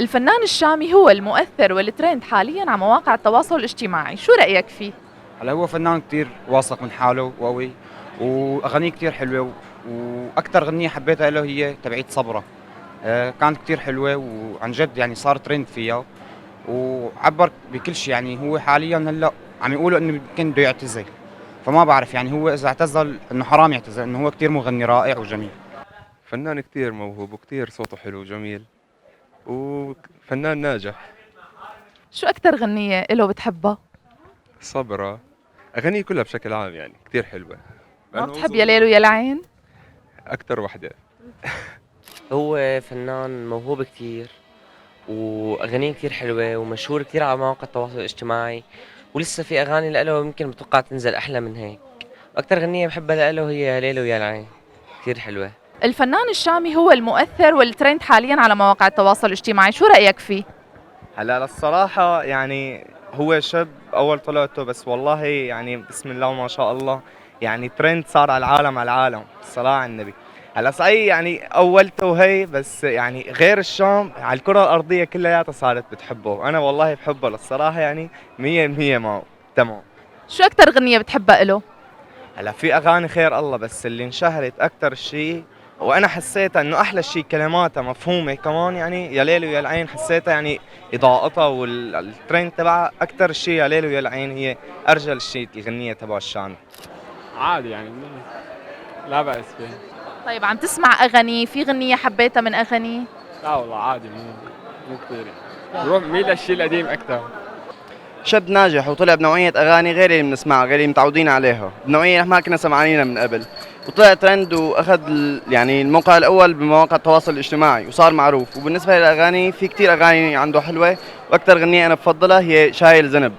الفنان الشامي هو المؤثر والترند حاليا على مواقع التواصل الاجتماعي، شو رأيك فيه؟ هلا هو فنان كتير واثق من حاله وقوي، واغانيه كتير حلوه، واكثر غنية حبيتها له هي تبعيت صبرة. كانت كتير حلوه وعن جد يعني صار ترند فيها، وعبر بكل شيء. يعني هو حاليا هلا عم يقولوا انه يمكن بده يعتزل، فما بعرف يعني هو اذا اعتزل انه حرام يعتزل، انه هو كتير مغني رائع وجميل. فنان كتير موهوب وكتير صوته حلو وجميل وفنان ناجح. شو أكتر غنية له بتحبها؟ صبرة، أغانيه كلها بشكل عام يعني كتير حلوة. ما لأنه بتحب يا أظن ليل ويا العين؟ أكتر وحدة. هو فنان موهوب كتير، واغانيه كتير حلوه ومشهور كتير على مواقع التواصل الاجتماعي، ولسه في اغاني له يمكن بتوقع تنزل احلى من هيك. واكتر غنية بحبها له هي يا ليل ويا العين، كتير حلوه. الفنان الشامي هو المؤثر والترند حاليا على مواقع التواصل الاجتماعي، شو رأيك فيه؟ هلا الصراحة يعني هو شاب أول طلعته، بس والله يعني بسم الله ما شاء الله، يعني ترند صار على العالم الصلاة على النبي. هلا صحيح يعني أولته هي، بس يعني غير الشام على الكرة الأرضية كلياتها صارت بتحبه. أنا والله بحبه للصراحة، يعني 100% معه تمام. شو أكتر غنية بتحبها له؟ هلا في أغاني خير الله، بس اللي انشهرت أكتر شيء وانا حسيتها انه احلى شيء كلماتها مفهومه كمان، يعني يا ليل ويا العين حسيتها يعني اضاءتها والترند تبعها اكثر شيء. يا ليل ويا العين هي ارجل شيء الغنيه تبع الشام. عادي يعني، لا بأس فيه. طيب عم تسمع أغاني؟ في غنية حبيتها من أغاني؟ لا والله عادي، مو كثير يعني، بروح ميل للشيء القديم أكثر. شاب ناجح وطلع بنوعية أغاني غير اللي بنسمعها، غير اللي متعودين عليها، بنوعية ما كنا سمعانينها من قبل، وطلع ترند وأخذ يعني الموقع الأول بمواقع التواصل الاجتماعي وصار معروف. وبالنسبة للأغاني في كتير أغاني عنده حلوة، وأكثر غنية أنا بفضلها هي شايل ذنب،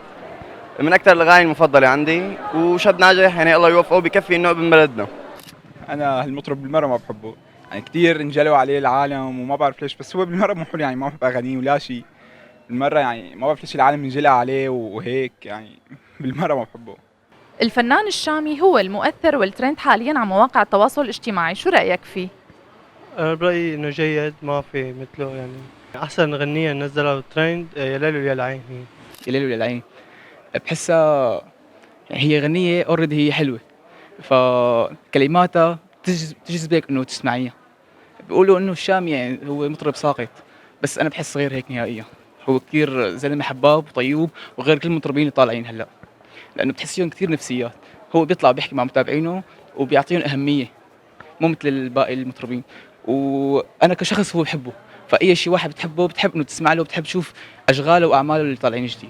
من أكثر الأغاني المفضلة عندي. وشاب ناجح يعني الله يوفقه، بكفي إنه ابن بلدنا. انا هالمطرب بالمره ما بحبه، يعني كثير انجلوا عليه العالم وما بعرف ليش، بس هو بالمره مو حلو، يعني ما بحب اغانيه ولا شيء. بالمره يعني ما بعرف ليش العالم انجلى عليه وهيك يعني. بالمره ما بحبه. الفنان الشامي هو المؤثر والترند حاليا على مواقع التواصل الاجتماعي، شو رأيك فيه؟ أنا برأيي إنه جيد، ما في مثله يعني. أحسن غنية نزلها ترند يا ليل ويا العين هي. يا ليل والعين بحسها هي غنية اوريدي، هي حلوة، فكلماتها تجذبك انه تسمعيها. بيقولوا انه الشام يعني هو مطرب ساقط، بس انا بحس غير هيك نهائيا. هو كثير زلمة حباب وطيوب، وغير كل المطربين اللي طالعين هلا، لانه بتحسيهم كثير نفسيات. هو بيطلع بيحكي مع متابعينه وبيعطيهم اهمية، مو مثل الباقي المطربين. وانا كشخص هو بحبه، فاي شيء واحد بتحبه بتحب انه تسمع له، بتحب تشوف اشغاله واعماله اللي طالعين جديد.